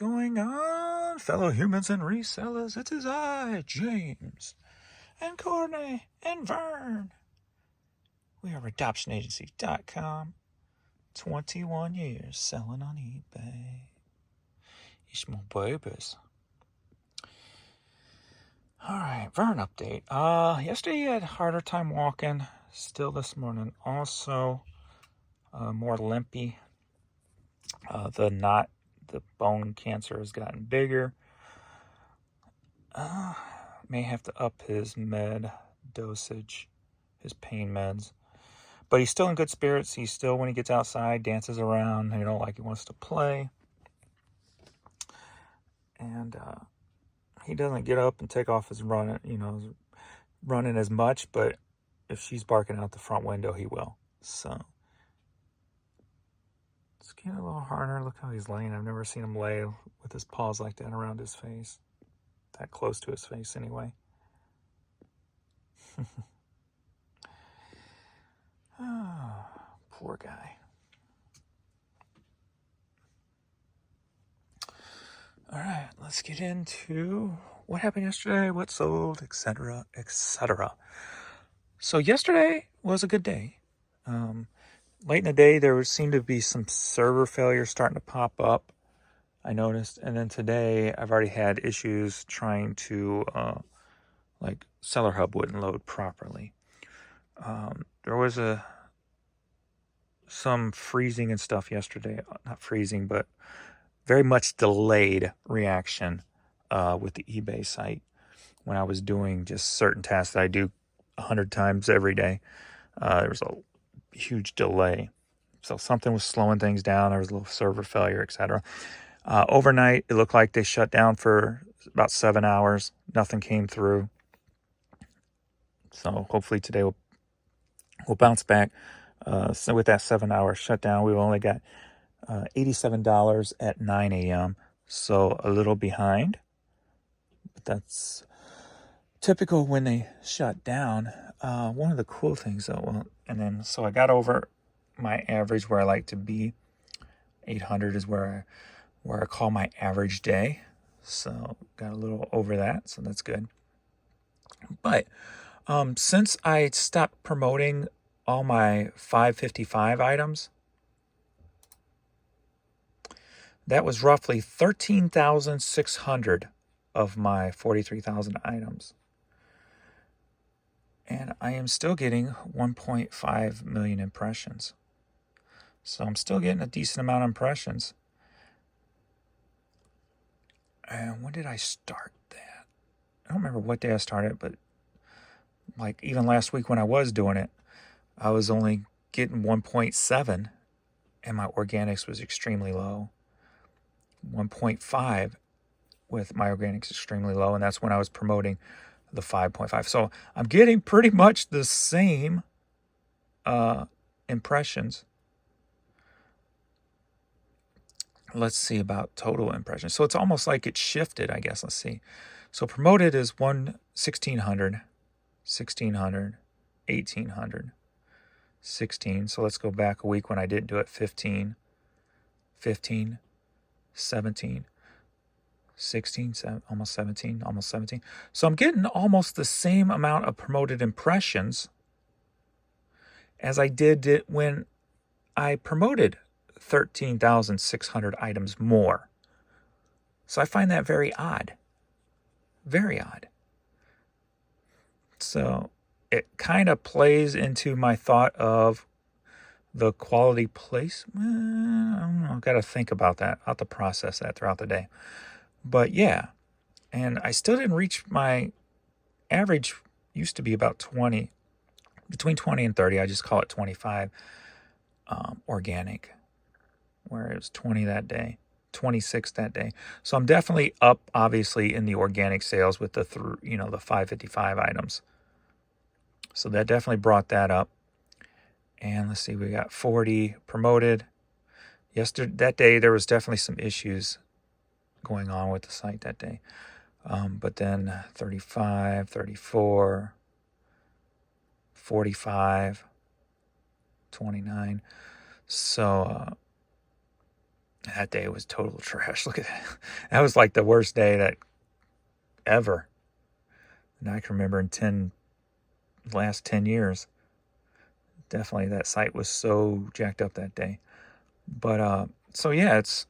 going on, fellow humans and resellers? It is I, James, and Courtney, and Vern. We are AdoptionAgency.com. 21 years selling on eBay. It's my babies. Alright, Vern update. Yesterday you had a harder time walking. Still this morning. Also, more limpy. The bone cancer has gotten bigger. May have to up his med dosage, his pain meds. But he's still in good spirits. He's still, when he gets outside, dances around, like he wants to play. And he doesn't get up and take off his running as much, but if she's barking out the front window, he will. So it's getting a little harder. Look how he's laying. I've never seen him lay with his paws like that around his face. That close to his face, anyway. Oh, poor guy. All right, let's get into what happened yesterday, what sold, etc., etc. So yesterday was a good day. Late in the day, there seemed to be some server failure starting to pop up, I noticed. And then today, I've already had issues trying to, Seller Hub wouldn't load properly. There was some freezing and stuff yesterday. Not freezing, but very much delayed reaction with the eBay site when I was doing just certain tasks that I do 100 times every day. There was a huge delay. So something was slowing things down. There was a little server failure, etc. Overnight, it looked like they shut down for about 7 hours. Nothing came through. So hopefully today we'll bounce back. So with that 7-hour shutdown, we've only got $87 at 9 a.m. So a little behind. But that's typical when they shut down. One of the cool things, though, so I got over my average where I like to be. 800 is where I call my average day. So got a little over that, so that's good. But since I stopped promoting all my 555 items, that was roughly 13,600 of my 43,000 items. And I am still getting 1.5 million impressions. So I'm still getting a decent amount of impressions. And when did I start that? I don't remember what day I started, but even last week when I was doing it, I was only getting 1.7 and my organics was extremely low. 1.5 with my organics extremely low, and that's when I was promoting the 5.5. So I'm getting pretty much the same impressions. Let's see about total impressions. So it's almost like it shifted, I guess. Let's see. So promoted is 1,600, 1,600, 1,800, 16. So let's go back a week when I didn't do it. 15, 15, 17, 16, almost 17, almost 17. So I'm getting almost the same amount of promoted impressions as I did when I promoted 13,600 items more. So I find that very odd. Very odd. So it kind of plays into my thought of the quality place. I don't know. I've got to think about that. I'll have to process that throughout the day. But yeah. And I still didn't reach my average. Used to be about 20. Between 20 and 30. I just call it 25 organic. Where it was 20 that day. 26 that day. So I'm definitely up, obviously, in the organic sales with the 555 items. So that definitely brought that up. And let's see, we got 40 promoted. Yesterday, that day, there was definitely some issues going on with the site that day. But then 35, 34, 45, 29. So That day was total trash. Look at that. That was like the worst day that ever. And I can remember in last 10 years. Definitely that site was so jacked up that day. But so yeah, it's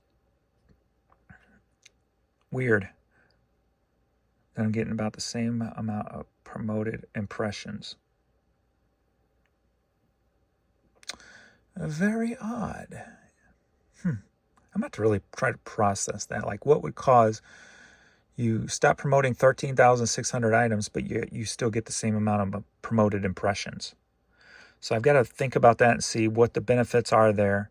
weird that I'm getting about the same amount of promoted impressions. Very odd. I'm about to really try to process that. Like, what would cause you stop promoting 13,600 items, but you still get the same amount of promoted impressions? So I've got to think about that and see what the benefits are there,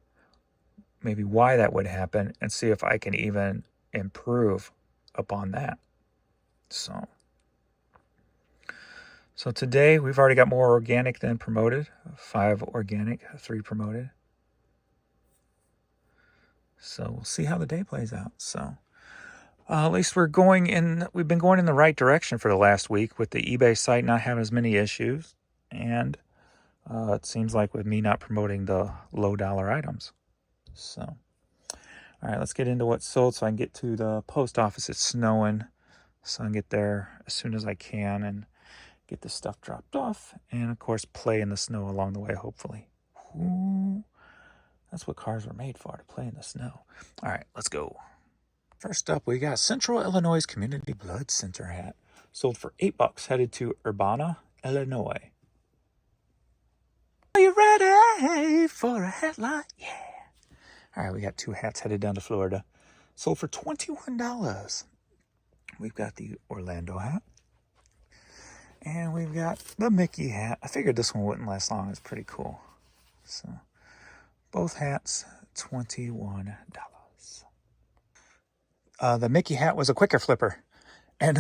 maybe why that would happen, and see if I can even improve upon that. So today we've already got more organic than promoted. 5 organic, 3 promoted. So we'll see how the day plays out. So at least we've been going in the right direction for the last week with the eBay site not having as many issues. And it seems like with me not promoting the low dollar items. So, all right, let's get into what's sold so I can get to the post office. It's snowing, so I can get there as soon as I can and get this stuff dropped off. And of course, play in the snow along the way, hopefully. Ooh, that's what cars were made for, to play in the snow. All right, let's go. First up, we got Central Illinois Community Blood Center hat. Sold for $8, headed to Urbana, Illinois. Are you ready for a headline? Yeah. All right, we got 2 hats headed down to Florida. Sold for $21. We've got the Orlando hat. And we've got the Mickey hat. I figured this one wouldn't last long. It's pretty cool. So, both hats, $21. The Mickey hat was a quicker flipper. And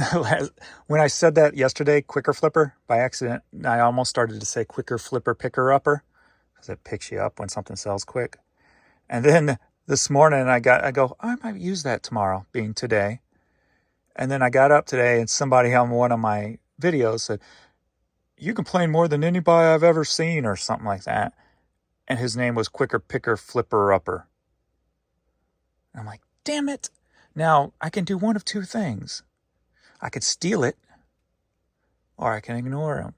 when I said that yesterday, quicker flipper, by accident, I almost started to say quicker flipper picker upper, because it picks you up when something sells quick. And then this morning I go, I might use that tomorrow, being today. And then I got up today and somebody on one of my videos said, you complain more than anybody I've ever seen, or something like that. And his name was Quicker Picker Flipper Upper. And I'm like, damn it. Now I can do one of 2 things. I could steal it, or I can ignore him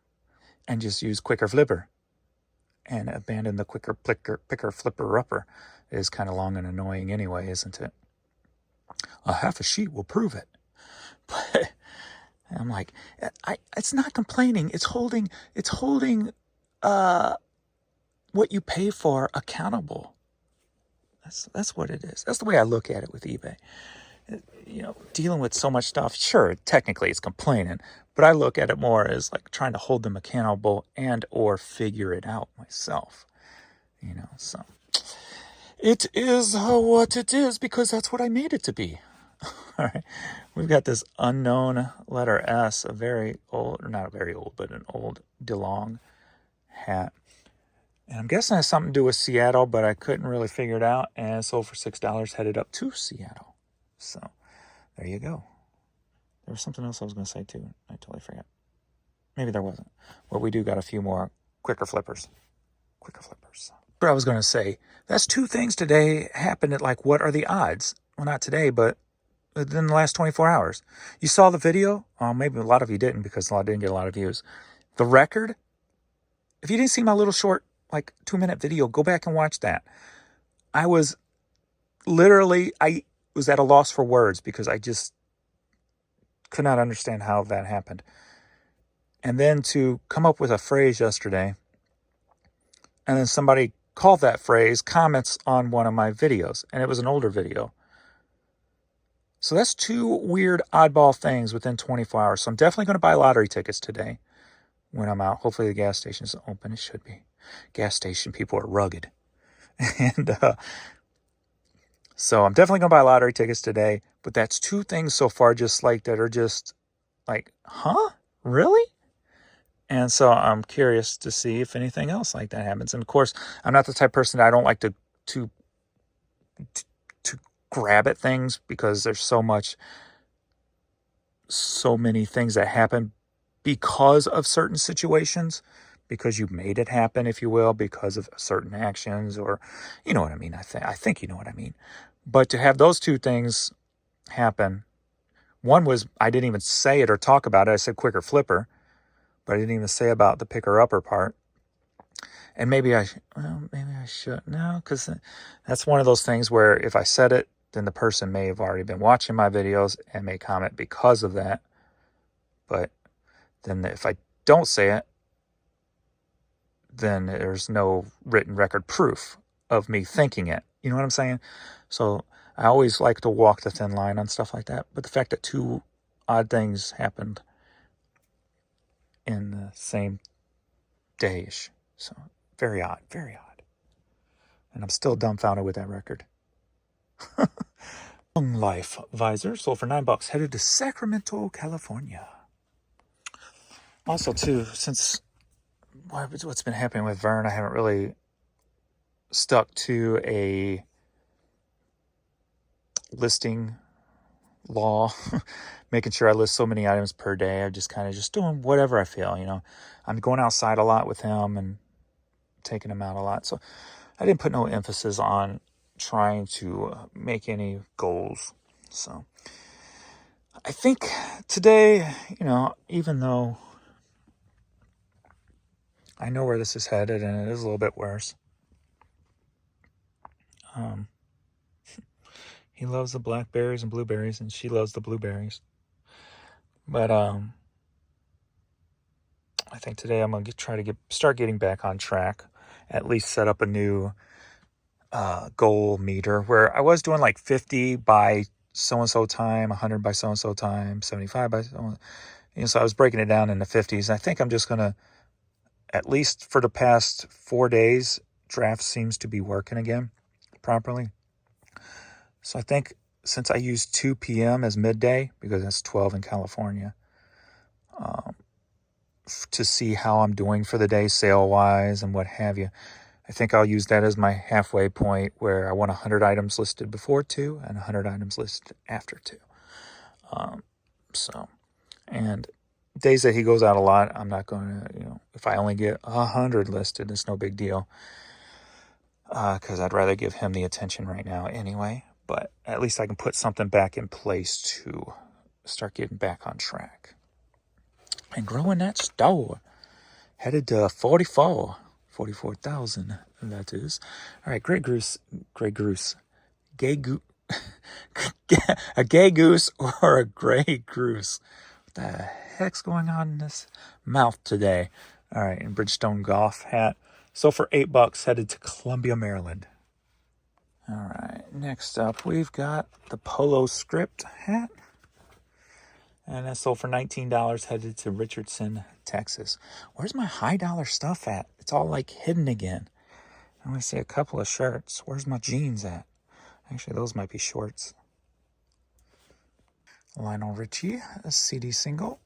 and just use Quicker Flipper and abandon the Quicker Picker Flipper Upper. It is kind of long and annoying anyway, isn't it? A half a sheet will prove it. But I'm like, it's not complaining. It's holding what you pay for accountable. That's what it is. That's the way I look at it with eBay. You know, dealing with so much stuff, sure, technically it's complaining, but I look at it more as like trying to hold them accountable and or figure it out myself. You know, so it is what it is because that's what I made it to be. All right, we've got this unknown letter S, a very old, or not very old, but an old DeLong hat. And I'm guessing it has something to do with Seattle, but I couldn't really figure it out. And it sold for $6, headed up to Seattle. So there you go. There was something else I was going to say too. I totally forgot. Maybe there wasn't. But we do got a few more quicker flippers. But I was going to say, that's 2 things today happened at like, what are the odds? Well, not today, but within the last 24 hours. You saw the video? Oh, maybe a lot of you didn't because I didn't get a lot of views. The record? If you didn't see my little short, like 2-minute video, go back and watch that. I was at a loss for words because I just could not understand how that happened. And then to come up with a phrase yesterday, and then somebody called that phrase comments on one of my videos, and it was an older video. So that's 2 weird oddball things within 24 hours. So I'm definitely going to buy lottery tickets today when I'm out. Hopefully the gas station is open. It should be. Gas station people are rugged. And so I'm definitely going to buy lottery tickets today. But that's 2 things so far just like that are just like, huh? Really? And so I'm curious to see if anything else like that happens. And of course, I'm not the type of person that I don't like to grab at things because there's so many things that happen because of certain situations, because you made it happen, if you will, because of certain actions, or you know what I mean. I think you know what I mean. But to have those two things happen, one was I didn't even say it or talk about it. I said quicker flipper, but I didn't even say about the picker upper part. And maybe I should. No, because that's one of those things where if I said it, then the person may have already been watching my videos and may comment because of that. But then if I don't say it, then there's no written record proof of me thinking it. You know what I'm saying? So I always like to walk the thin line on stuff like that. But the fact that two odd things happened in the same day-ish. So very odd, very odd. And I'm still dumbfounded with that record. Long Life visor sold for $9, headed to Sacramento, California. Also, too, since what's been happening with Vern, I haven't really stuck to a listing law, making sure I list so many items per day. I'm just kind of just doing whatever I feel, you know. I'm going outside a lot with him and taking him out a lot. So I didn't put no emphasis on trying to make any goals. So I think today, you know, even though I know where this is headed and it is a little bit worse, he loves the blackberries and blueberries and she loves the blueberries. But I think today I'm going to try to start getting back on track, at least set up a new goal meter where I was doing like 50 by so-and-so time, 100 by so-and-so time, 75 by so-and-so. You know, so I was breaking it down into 50s. I think I'm just going to, at least for the past 4 days, draft seems to be working again properly. So I think since I use 2 p.m. as midday, because that's 12 in California, to see how I'm doing for the day sale-wise and what have you, I think I'll use that as my halfway point where I want 100 items listed before 2 and 100 items listed after 2. And days that he goes out a lot, I'm not going to, you know, if I only get 100 listed, it's no big deal. Because I'd rather give him the attention right now anyway. But at least I can put something back in place to start getting back on track. And growing that store. Headed to 44,000, that is. All right, Grey Goose. A gay goose or a gray goose? What the heck's going on in this mouth today? All right, and Bridgestone golf hat. So for $8, headed to Columbia, Maryland. All right, next up we've got the Polo Script hat. And that sold for $19, headed to Richardson, Texas. Where's my high dollar stuff at? It's all like hidden again. I only see a couple of shirts. Where's my jeans at? Actually, those might be shorts. Lionel Richie, a CD single.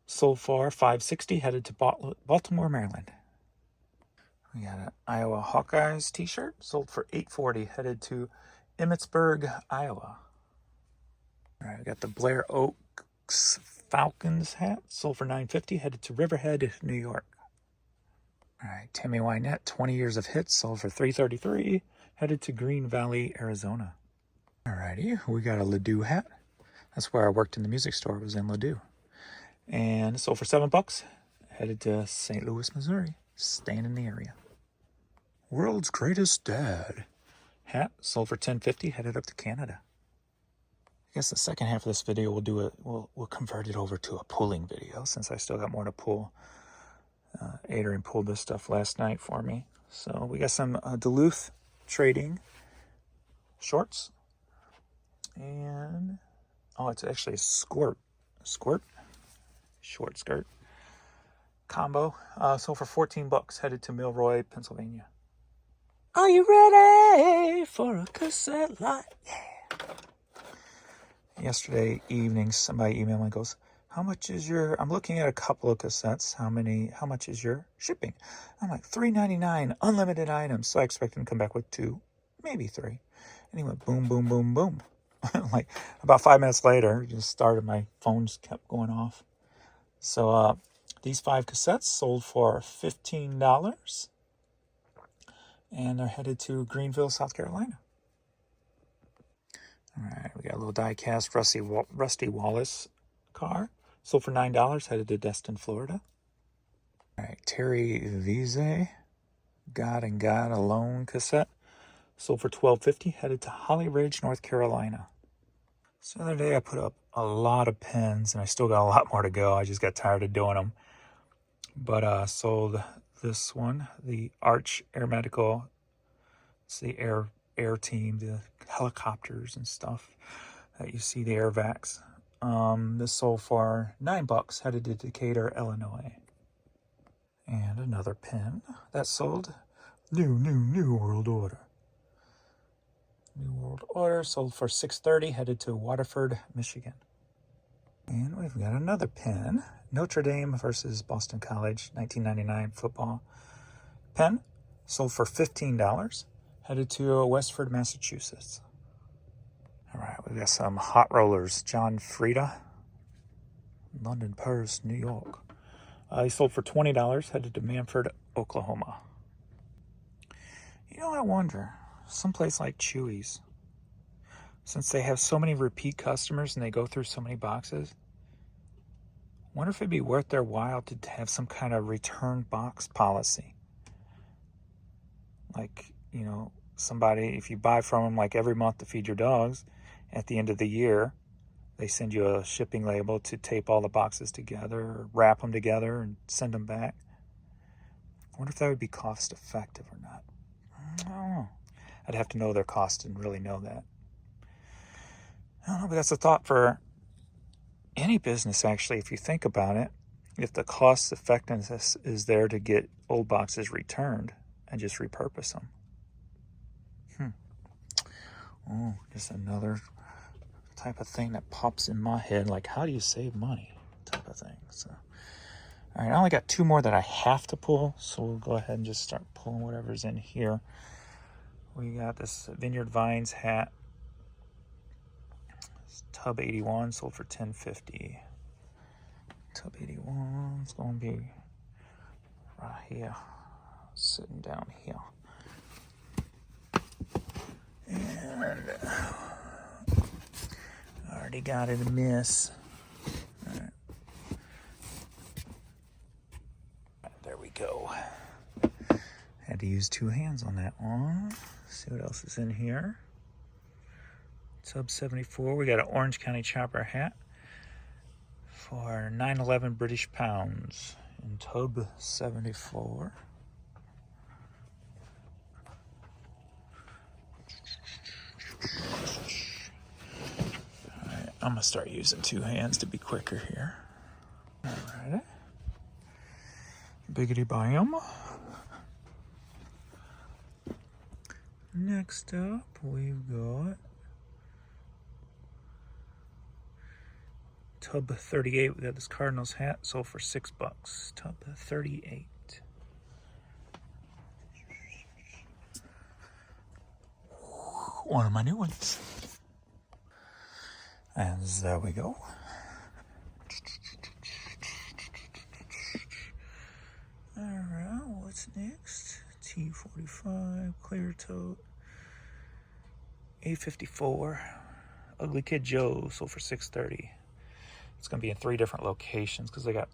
Sold for $5.60, headed to Baltimore, Maryland. We got an Iowa Hawkeyes t-shirt. Sold for $8.40, headed to Emmitsburg, Iowa. All right, we got the Blair Oaks Falcons hat. Sold for $9.50, headed to Riverhead, New York. All right, Tammy Wynette, 20 years of hits. Sold for $3.33, headed to Green Valley, Arizona. All righty, we got a Ledoux hat. That's where I worked in the music store, was in Ledoux. And sold for $7, headed to St. Louis, Missouri. Staying in the area. World's Greatest Dad hat. Sold for $10.50, headed up to Canada. I guess the second half of this video we'll convert it over to a pulling video since I still got more to pull. Adrian pulled this stuff last night for me. So we got some Duluth Trading shorts. And, oh, it's actually a skort short skirt combo. Sold for $14, headed to Milroy, Pennsylvania. Are you ready for a cassette light? Yeah. Yesterday evening, somebody emailed me and goes, how much is your, I'm looking at a couple of cassettes. How much is your shipping? I'm like, $3.99, unlimited items. So I expect him to come back with 2, maybe 3. And he went boom, boom, boom, boom. Like about 5 minutes later, just started, my phone just kept going off. So these 5 cassettes sold for $15. And they're headed to Greenville, South Carolina. All right, we got a little die-cast Rusty Wallace car. Sold for $9, headed to Destin, Florida. All right, Terry Vize, God and God Alone cassette. Sold for $12.50, headed to Holly Ridge, North Carolina. So the other day I put up a lot of pins, and I still got a lot more to go. I just got tired of doing them. But sold this one, the Arch Air Medical. It's the air team, the helicopters and stuff that you see, the airvacs. This sold for $9, headed to Decatur, Illinois. And another pin that sold. New World Order. New World Order sold for $6.30, headed to Waterford, Michigan. And we've got another pin. Notre Dame versus Boston College, 1999 football pen. Sold for $15, headed to Westford, Massachusetts. All right, we've got some hot rollers. John Frieda, London, Paris, New York. He sold for $20, headed to Manford, Oklahoma. You know, I wonder, someplace like Chewy's, since they have so many repeat customers and they go through so many boxes, wonder if it'd be worth their while to have some kind of return box policy. Like, you know, somebody, if you buy from them like every month to feed your dogs, at the end of the year, they send you a shipping label to tape all the boxes together, or wrap them together and send them back. I wonder if that would be cost effective or not. I don't know. I'd have to know their cost and really know that. I don't know, but that's a thought for any business, actually, if you think about it. If the cost effectiveness is there to get old boxes returned and just repurpose them. Oh, just another type of thing that pops in my head, like how do you save money type of thing. So, all right, I only got 2 more that I have to pull, so we'll go ahead and just start pulling whatever's in here. We got this Vineyard Vines hat. It's Tub 81, sold for $10.50. Tub 81 is going to be right here, sitting down here. And I already got it a miss. All right. There we go. Had to use 2 hands on that one. See what else is in here. Tub 74. We got an Orange County Chopper hat for 9.11 British pounds in Tub 74. Alright, I'm gonna start using 2 hands to be quicker here. Alright. Biggity bam. Next up, we've got Tub 38. We got this Cardinals hat, sold for $6. Tub 38. One of my new ones. And there we go. Alright, what's next? T45, clear tote. A54, Ugly Kid Joe, sold for $6.30. It's going to be in 3 different locations because they got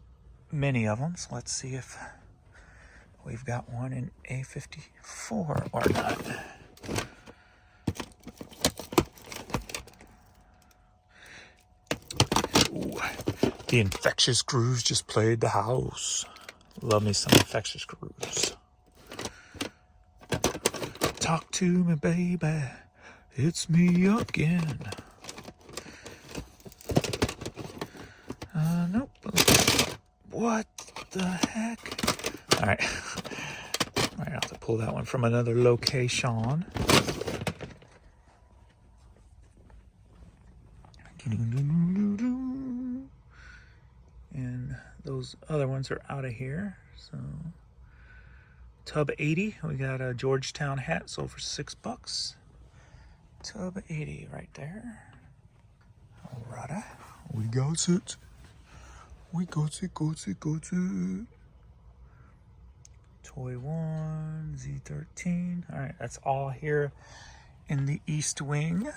many of them. So let's see if we've got one in A54 or not. Ooh, the Infectious Grooves just played the house. Love me some Infectious Grooves. Talk to me, baby. It's me again. Nope. What the heck? All right. I have to pull that one from another location. And those other ones are out of here. So, Tub 80. We got a Georgetown hat, sold for $6. Tub 80 right there. Alrighty. We got it. We got it. Toy 1, Z13. Alright, that's all here in the East Wing.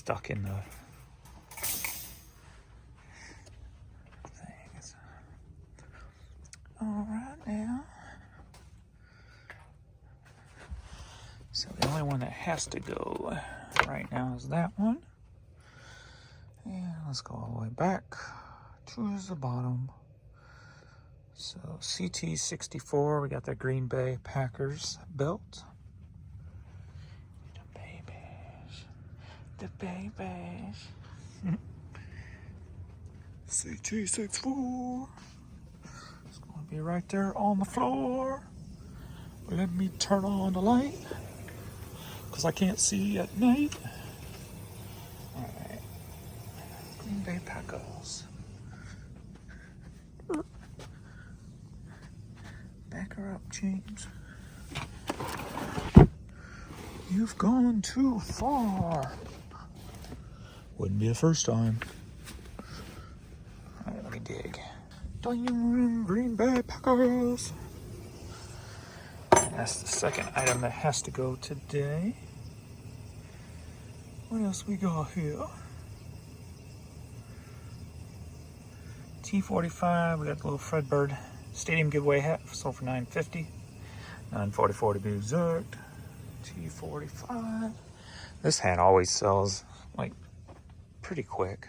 stuck in the things. All right now. So the only one that has to go right now is that one. And let's go all the way back to the bottom. So CT64, we got the Green Bay Packers belt. The babies. The babies. CT64. It's going to be right there on the floor. Let me turn on the light, because I can't see at night. Alright. Green Bay Packers. Back her up, James. You've gone too far. Wouldn't be the first time. Alright, let me dig. Green Bay Packers. And that's the second item that has to go today. What else we got here? T45, we got the little Fredbird Stadium giveaway hat, sold for $9.50. $9.44 to be exact. T45. This hat always sells like pretty quick.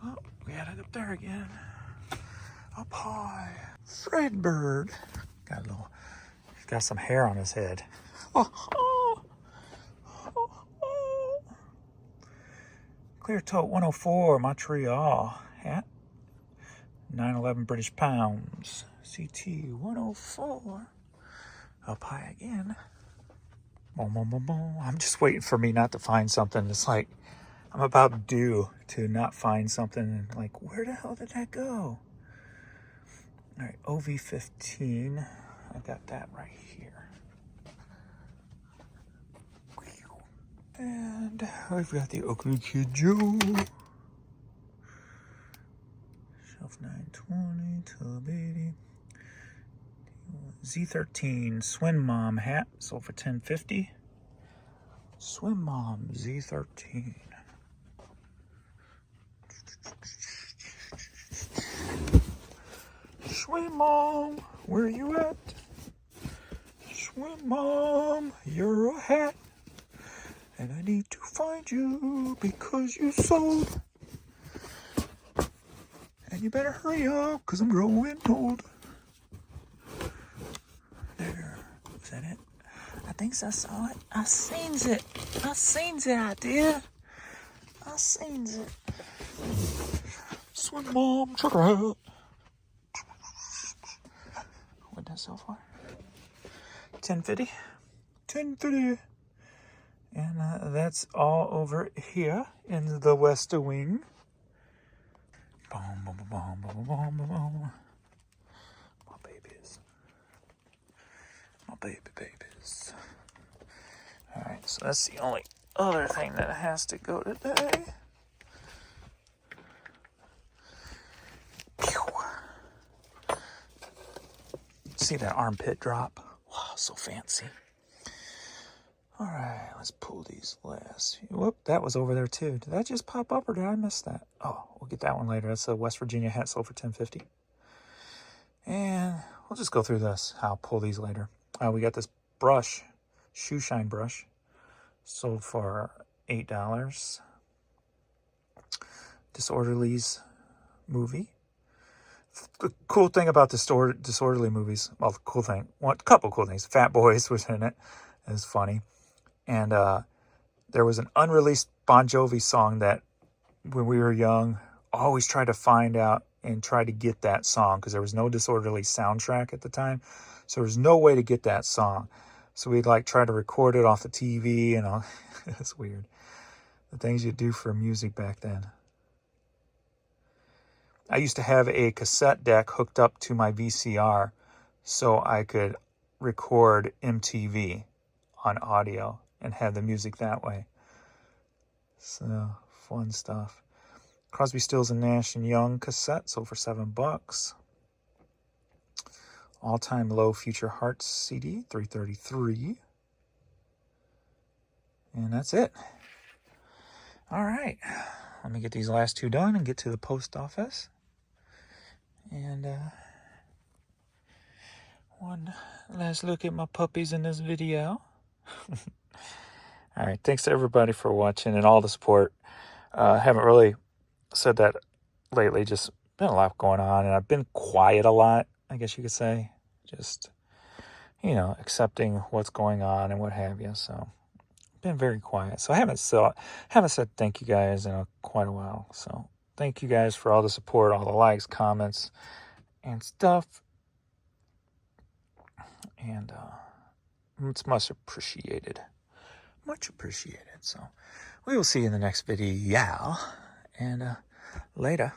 Oh, we had it up there again. Up high. Fredbird. He's got some hair on his head. Clear Tote 104 Montreal hat. 911 British pounds. CT 104. Up high again. Boom, boom, boom, boom. I'm just waiting for me not to find something. It's like I'm about due to not find something. And like, where the hell did that go? All right, OV15. I got that right here. And I've got the Oakley Kid Joe. Shelf 920, Tub 80. Z13 Swim Mom hat, sold for $10.50. Swim Mom Z13. Swim Mom, where you at? Swim Mom, you're a hat. And I need to find you because you sold. And you better hurry up, because I'm growing old. There. Is that it? I think I saw it. I seen it. I seen it out there. I seen it. Swim Mom, check her out. What'd that sell for? $10.50. $10.50. And that's all over here in the West Wing. Boom, boom, boom, boom, boom, boom, boom. My babies. My babies. Alright, so that's the only other thing that has to go today. See that armpit drop? Wow, so fancy. All right, let's pull these last. Whoop, that was over there too. Did that just pop up or did I miss that? Oh, we'll get that one later. That's a West Virginia hat, sold for $10.50. And we'll just go through this. I'll pull these later. We got this brush, shoe shine brush, sold for $8. Disorderly's movie. The cool thing about Disorderly movies, well, the cool thing, a couple cool things. Fat Boys was in it. It was funny. And there was an unreleased Bon Jovi song that when we were young, always tried to find out and try to get that song because there was no Disorderly soundtrack at the time. So there was no way to get that song. So we'd like try to record it off the TV and all. It's weird. The things you do for music back then. I used to have a cassette deck hooked up to my VCR so I could record MTV on audio and have the music that way. So, fun stuff. Crosby, Stills and Nash and Young cassette, sold for $7. All Time Low Future Hearts CD, $3.33. And that's it. All right. Let me get these last two done and get to the post office. And one last look at my puppies in this video. All right. Thanks to everybody for watching and all the support. Haven't really said that lately. Just been a lot going on, and I've been quiet a lot, I guess you could say. Just, accepting what's going on and what have you. So, been very quiet. So I haven't said thank you guys in quite a while. So thank you guys for all the support, all the likes, comments, and stuff. And it's much appreciated. Much appreciated. So we will see you in the next video. And later.